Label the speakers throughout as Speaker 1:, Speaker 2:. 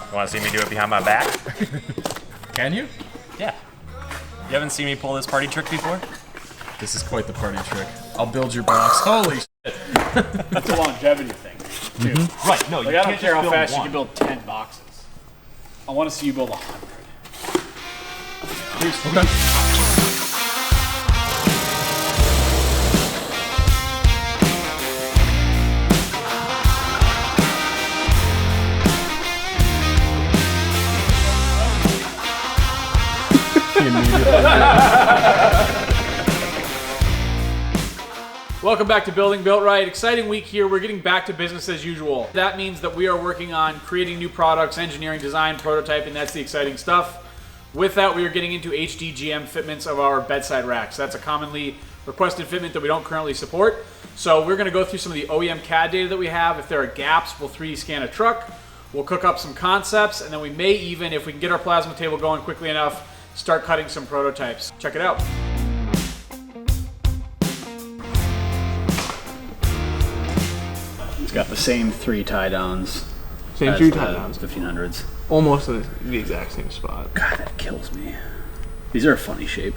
Speaker 1: You want to see me do it behind my back?
Speaker 2: Can you?
Speaker 1: Yeah. You haven't seen me pull this party trick before?
Speaker 2: This is quite the party trick. I'll build your box. Holy shit.
Speaker 3: It's a longevity thing, too.
Speaker 1: Mm-hmm. Right, no,
Speaker 3: Like,
Speaker 1: you
Speaker 3: I
Speaker 1: can't
Speaker 3: don't care how
Speaker 1: just
Speaker 3: fast
Speaker 1: build
Speaker 3: you can build 10 boxes. I want to see you build 100.
Speaker 2: Okay.
Speaker 3: Welcome back to Building Built Right. Exciting week here. We're getting back to business as usual. That means that we are working on creating new products, engineering, design, prototyping. That's the exciting stuff. With that, we are getting into HDGM fitments of our bedside racks. That's a commonly requested fitment that we don't currently support. So we're going to go through some of the OEM CAD data that we have. If there are gaps, we'll 3D scan a truck. We'll cook up some concepts, and then we may even, if we can get our plasma table going quickly enough, start cutting some prototypes. Check it out.
Speaker 4: It's got the same 3 tie downs.
Speaker 5: Same 3 tie downs.
Speaker 4: 1500s.
Speaker 5: Almost in the exact same spot.
Speaker 4: God, that kills me. These are a funny shape.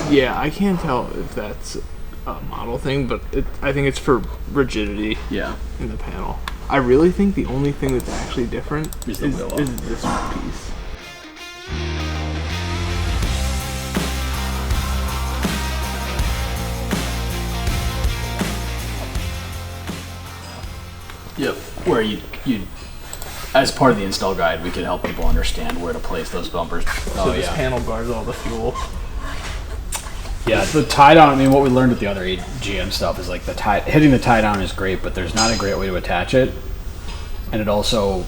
Speaker 5: Yeah, I can't tell if that's a model thing, but I think it's for rigidity
Speaker 4: Yeah.
Speaker 5: in the panel. I really think the only thing that's actually different
Speaker 4: Is
Speaker 5: is
Speaker 4: the willow.
Speaker 5: this piece.
Speaker 4: Yep. Where you as part of the install guide, we could help people understand where to place those bumpers.
Speaker 5: So this panel guards all the fuel.
Speaker 4: Yeah, the tie down. I mean, what we learned with the other GM stuff is like hitting the tie down is great, but there's not a great way to attach it, and it also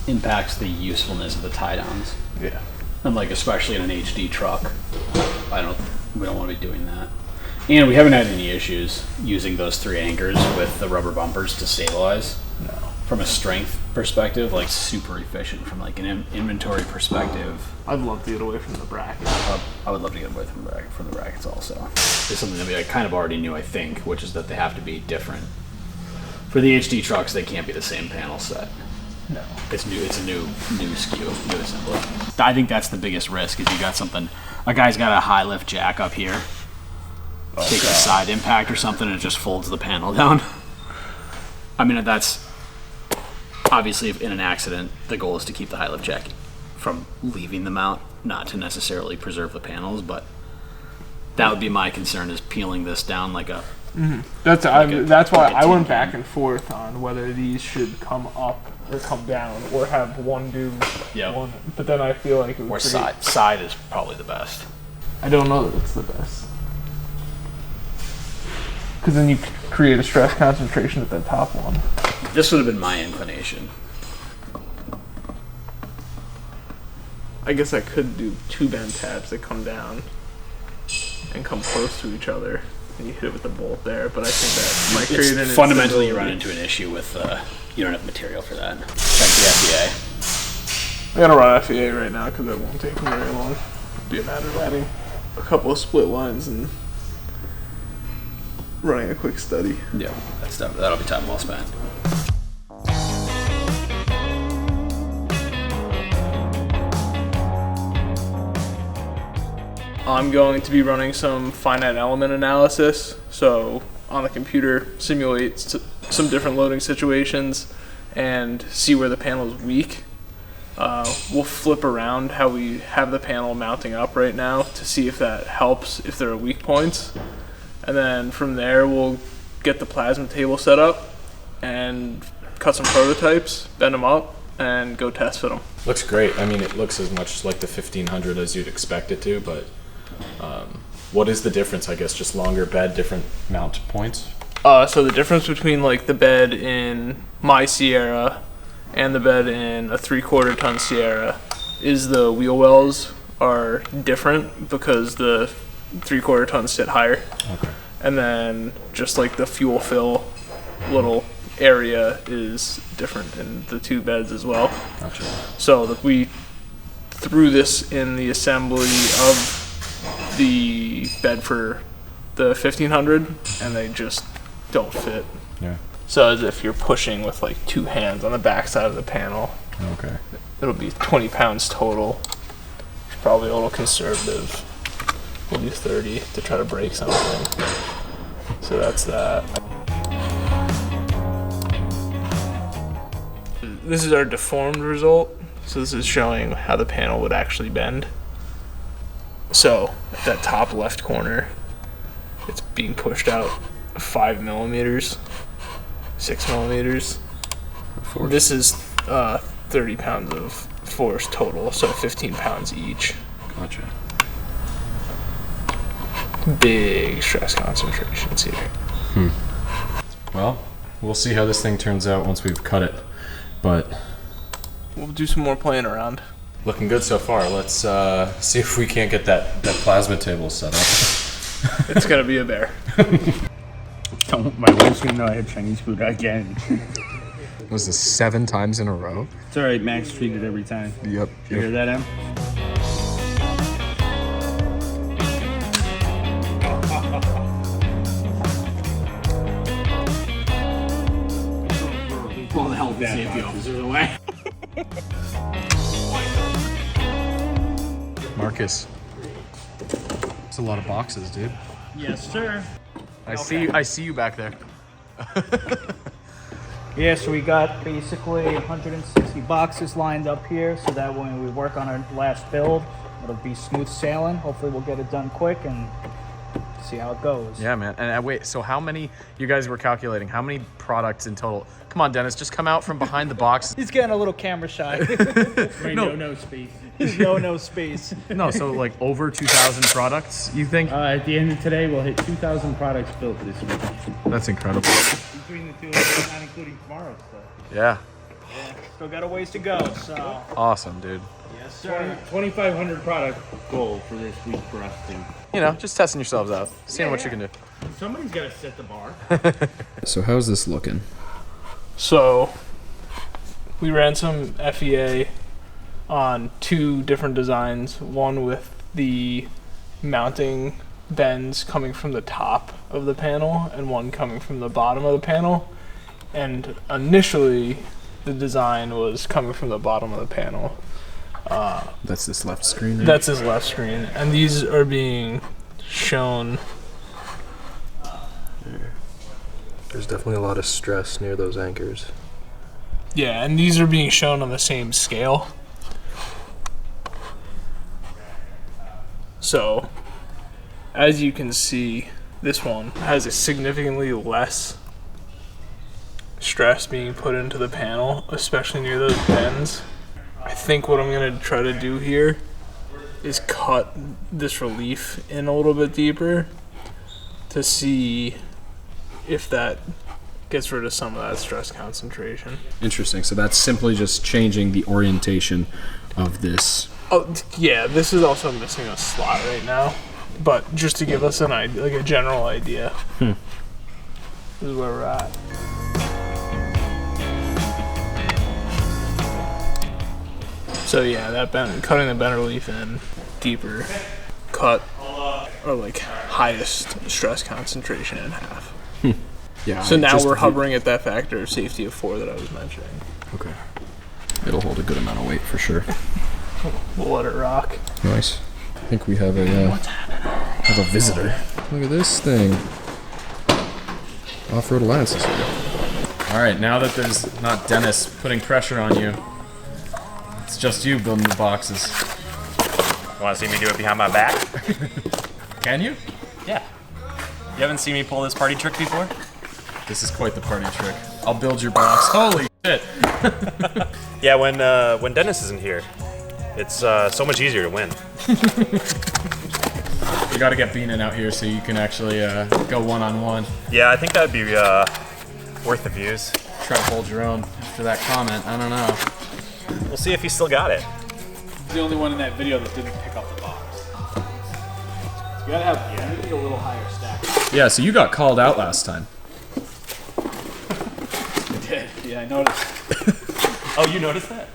Speaker 4: impacts the usefulness of the tie downs.
Speaker 5: Yeah.
Speaker 4: And like especially in an HD truck, we don't want to be doing that. And we haven't had any issues using those 3 anchors with the rubber bumpers to stabilize.
Speaker 5: No.
Speaker 4: From a strength perspective, like super efficient. From like an inventory perspective,
Speaker 5: I'd love to get away from the bracket.
Speaker 4: I would love to get away from the brackets also. It's something that we kind of already knew, I think, which is that they have to be different. For the HD trucks, they can't be the same panel set.
Speaker 5: No.
Speaker 4: It's new. It's a new SKU, new assembly. I think that's the biggest risk. Is you got something. A guy's got a high lift jack up here. Take a side impact or something, and it just folds the panel down. I mean, that's obviously in an accident. The goal is to keep the high lift jack from leaving the mount, not to necessarily preserve the panels. But that would be my concern: is peeling this down like a.
Speaker 5: Mm-hmm. That's why I went back and forth on whether these should come up or come down, or have one do one. But then I feel like it would
Speaker 4: side is probably the best.
Speaker 5: I don't know that it's the best. Because then you create a stress concentration at the top one.
Speaker 4: This would have been my inclination.
Speaker 5: I guess I could do 2 bend tabs that come down and come close to each other, and you hit it with the bolt there. But I think that might create an
Speaker 4: fundamentally you run into an issue with you don't have material for that. Check the FEA.
Speaker 5: I gotta run FEA right now because it won't take me very long. It'll be a matter of adding a couple of split lines and running a quick study.
Speaker 4: Yeah, that'll be time well spent.
Speaker 5: I'm going to be running some finite element analysis. So on the computer, simulate some different loading situations and see where the panel is weak. We'll flip around how we have the panel mounting up right now to see if that helps, if there are weak points. And then from there, we'll get the plasma table set up and cut some prototypes, bend them up, and go test fit them.
Speaker 2: Looks great. I mean, it looks as much like the 1500 as you'd expect it to, but what is the difference? I guess just longer bed, different mount points?
Speaker 5: So the difference between like the bed in my Sierra and the bed in a 3/4 ton Sierra is the wheel wells are different because the 3/4 tons sit higher.
Speaker 2: Okay.
Speaker 5: And then just like the fuel fill little area is different in the 2 beds as well.
Speaker 2: Gotcha.
Speaker 5: So we threw this in the assembly of the bed for the 1500 and they just don't fit.
Speaker 2: Yeah.
Speaker 5: So as if you're pushing with like 2 hands on the back side of the panel.
Speaker 2: Okay.
Speaker 5: It'll be 20 pounds total. It's probably a little conservative. We'll do 30 to try to break something. So that's that. This is our deformed result. So this is showing how the panel would actually bend. So at that top left corner, it's being pushed out 5 millimeters, 6 millimeters. This is 30 pounds of force total, so 15 pounds each.
Speaker 2: Gotcha.
Speaker 5: Big stress concentrations here.
Speaker 2: Well, we'll see how this thing turns out once we've cut it, but
Speaker 5: We'll do some more playing around.
Speaker 2: looking good so far. Let's see if we can't get that plasma table set up.
Speaker 5: It's gonna be a bear.
Speaker 6: My wife's gonna know I had Chinese food again.
Speaker 2: Was this 7 times in a row?
Speaker 6: It's alright, Max treated every time.
Speaker 2: Yep.
Speaker 6: You hear that, Em?
Speaker 4: Pull the health and safety officers away.
Speaker 2: Marcus. It's a lot of boxes, dude.
Speaker 6: Yes, sir.
Speaker 2: I see you back there.
Speaker 7: Yeah, so we got basically 160 boxes lined up here, so that when we work on our last build, it'll be smooth sailing. Hopefully we'll get it done quick and see how it goes.
Speaker 2: Yeah, man. And wait, so how many, you guys were calculating, how many products in total? Come on, Dennis, just come out from behind the box.
Speaker 7: He's getting a little camera shy.
Speaker 6: No space.
Speaker 7: no space.
Speaker 2: No, so like over 2,000 products, you think?
Speaker 6: At the end of today, we'll hit 2,000 products built this week.
Speaker 2: That's incredible.
Speaker 6: Between the two of us, not including tomorrow's stuff.
Speaker 2: Yeah.
Speaker 7: Still got a ways to go, so.
Speaker 2: Awesome, dude.
Speaker 7: Yes, sir.
Speaker 6: 2,500 product goal for this week for us to.
Speaker 2: You know, just testing yourselves out, seeing what you can do.
Speaker 6: Somebody's got to set the bar.
Speaker 2: So how's this looking?
Speaker 5: So we ran some FEA on 2 different designs. One with the mounting bends coming from the top of the panel and one coming from the bottom of the panel. And initially the design was coming from the bottom of the panel.
Speaker 2: That's this left screen there?
Speaker 5: That's his left screen. And these are being shown.
Speaker 8: There's definitely a lot of stress near those anchors.
Speaker 5: Yeah, and these are being shown on the same scale. So, as you can see, this one has a significantly less stress being put into the panel, especially near those bends. I think what I'm going to try to do here is cut this relief in a little bit deeper to see if that gets rid of some of that stress concentration.
Speaker 2: Interesting. So that's simply just changing the orientation of this.
Speaker 5: Oh, yeah, this is also missing a slot right now, but just to give us an idea, like a general idea. This is where we're at. So yeah, that bend, cutting the bend relief in deeper, cut or like highest stress concentration in half.
Speaker 2: Yeah.
Speaker 5: So now we're hovering at that factor of safety of 4 that I was mentioning.
Speaker 2: Okay. It'll hold a good amount of weight for sure.
Speaker 5: We'll let it rock.
Speaker 2: Nice. I think we have a visitor. Look at this thing. Off-Road Alliance is here. All right, now that there's not Dennis putting pressure on you, it's just you building the boxes.
Speaker 1: Want to see me do it behind my back?
Speaker 2: Can you?
Speaker 1: Yeah. You haven't seen me pull this party trick before?
Speaker 2: This is quite the party trick. I'll build your box. Holy shit!
Speaker 1: Yeah, when Dennis isn't here, it's so much easier to win.
Speaker 2: We gotta get Beanon out here so you can actually go one-on-one.
Speaker 1: Yeah, I think that'd be worth the views.
Speaker 2: Try to hold your own after that comment. I don't know.
Speaker 1: We'll see if he still got it.
Speaker 3: He's the only one in that video that didn't pick up the box. You gotta have you need a little higher stack.
Speaker 2: Yeah, so you got called out last time.
Speaker 3: I did. Yeah, I noticed.
Speaker 1: Oh, you noticed that?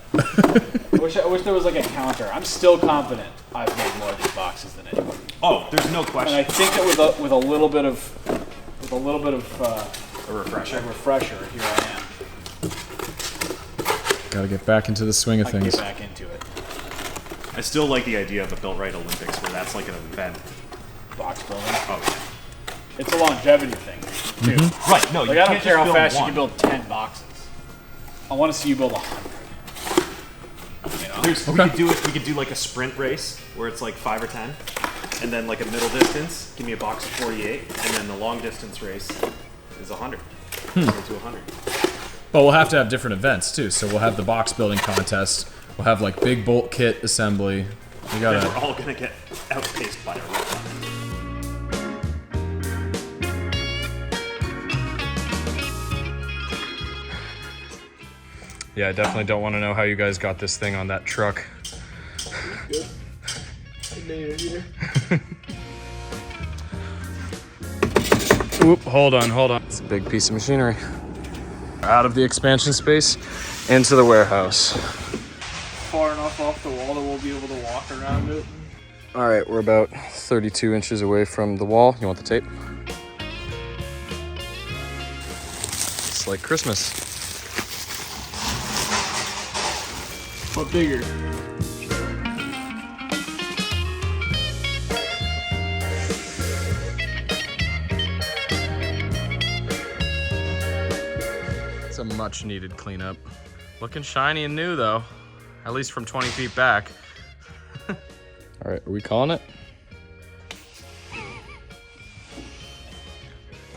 Speaker 3: I wish there was like a counter. I'm still confident I've made more of these boxes than anyone.
Speaker 1: Oh, there's no
Speaker 3: And
Speaker 1: question.
Speaker 3: I think that with a little bit of
Speaker 1: A refresher.
Speaker 3: Refresher. Here I am.
Speaker 2: Gotta get back into the swing of
Speaker 3: I can
Speaker 2: things.
Speaker 3: get back into it.
Speaker 1: I still like the idea of the BuiltRight Olympics, where that's like an event.
Speaker 3: Box building.
Speaker 1: Oh yeah.
Speaker 3: It's a longevity thing, too.
Speaker 1: Right. No,
Speaker 3: Like, I don't care how fast you can build 10 boxes. I want to see you build 100. You know?
Speaker 1: We could do it. We could do like a sprint race where it's like 5 or 10, and then like a middle distance. Give me a box of 48, and then the long distance race is 100. To 100.
Speaker 2: But we'll have to have different events too. So we'll have the box building contest. We'll have like big bolt kit assembly. We
Speaker 1: Then we're
Speaker 2: gotta.
Speaker 1: all gonna get outpaced by a robot.
Speaker 2: Yeah, I definitely don't want to know how you guys got this thing on that truck.
Speaker 5: Good.
Speaker 2: Oop, hold on. It's a big piece of machinery. Out of the expansion space into the warehouse.
Speaker 5: Far enough off the wall that we'll be able to walk around it.
Speaker 2: All right, we're about 32 inches away from the wall. You want the tape? It's like Christmas.
Speaker 5: But bigger.
Speaker 2: It's a much needed cleanup. Looking shiny and new though, at least from 20 feet back. All right, are we calling it?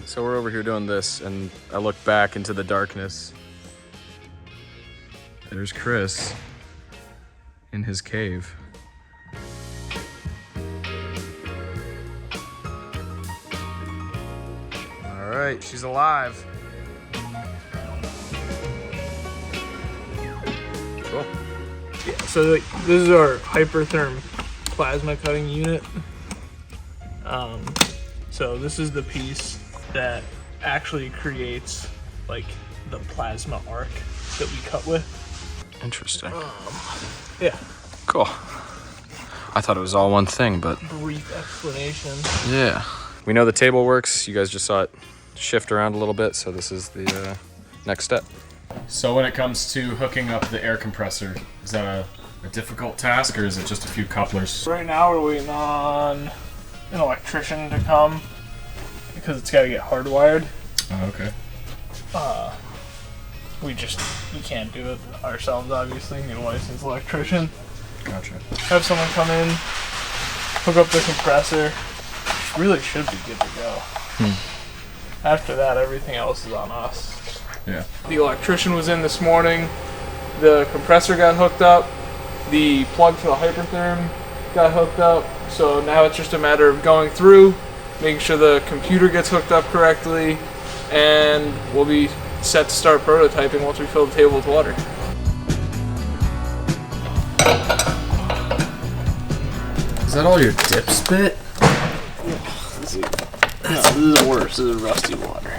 Speaker 2: So we're over here doing this and I look back into the darkness. There's Chris in his cave. All right, she's alive. Cool.
Speaker 5: Yeah, so this is our Hypertherm plasma cutting unit. So this is the piece that actually creates like the plasma arc that we cut with.
Speaker 2: Interesting.
Speaker 5: Yeah.
Speaker 2: Cool. I thought it was all one thing, but
Speaker 5: Brief explanation.
Speaker 2: yeah. We know the table works. You guys just saw it shift around a little bit, so this is the next step. So when it comes to hooking up the air compressor, is that a difficult task or is it just a few couplers?
Speaker 5: Right now we're waiting on an electrician to come because it's got to get hardwired.
Speaker 2: Oh, okay.
Speaker 5: We can't do it ourselves, obviously. Need a licensed electrician.
Speaker 2: Gotcha.
Speaker 5: Have someone come in, hook up the compressor. Really should be good to go. After that, everything else is on us.
Speaker 2: Yeah.
Speaker 5: The electrician was in this morning. The compressor got hooked up. The plug for the Hypertherm got hooked up. So now it's just a matter of going through, making sure the computer gets hooked up correctly, and we'll be set to start prototyping once we fill the table with water.
Speaker 2: Is that all your dip spit?
Speaker 5: This is worse. This is rusty water.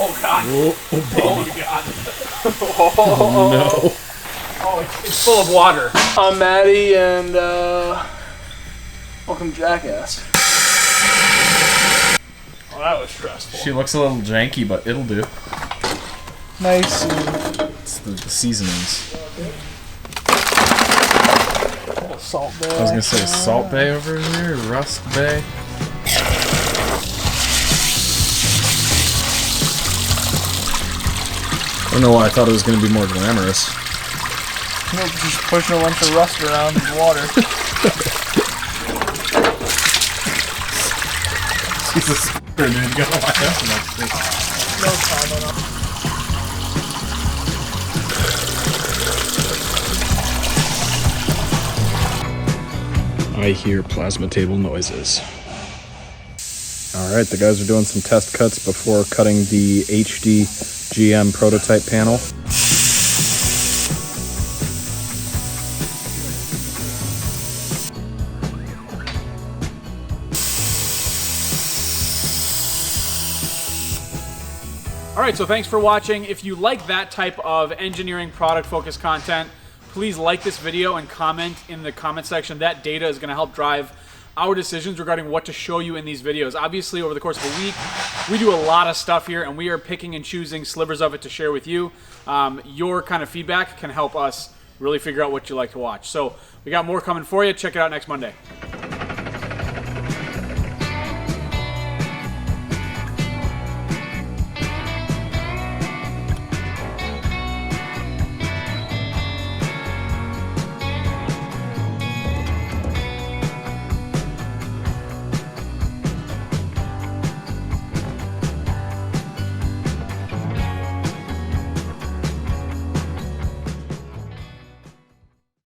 Speaker 5: Oh god. Oh my god.
Speaker 2: Oh no.
Speaker 5: Oh, it's full of water. I'm Matty and welcome to Jackass. Oh, that was stressful.
Speaker 2: She looks a little janky, but it'll do.
Speaker 5: Nice and
Speaker 2: It's the seasonings.
Speaker 5: salt bay.
Speaker 2: I was gonna say Salt Bay over here, Rust Bay. I don't know why I thought it was gonna be more glamorous.
Speaker 5: Nope, just pushing a bunch of rust around in the water.
Speaker 2: Jesus, dude, you gotta watch out for that thing.
Speaker 5: No comment.
Speaker 2: I hear plasma table noises. Alright, the guys are doing some test cuts before cutting the HD GM prototype panel.
Speaker 3: All right, so thanks for watching. If you like that type of engineering product focused content, please like this video and comment in the comment section. That data is going to help drive our decisions regarding what to show you in these videos. Obviously, over the course of a week, we do a lot of stuff here, and we are picking and choosing slivers of it to share with you. Your kind of feedback can help us really figure out what you like to watch. So we got more coming for you. Check it out next Monday.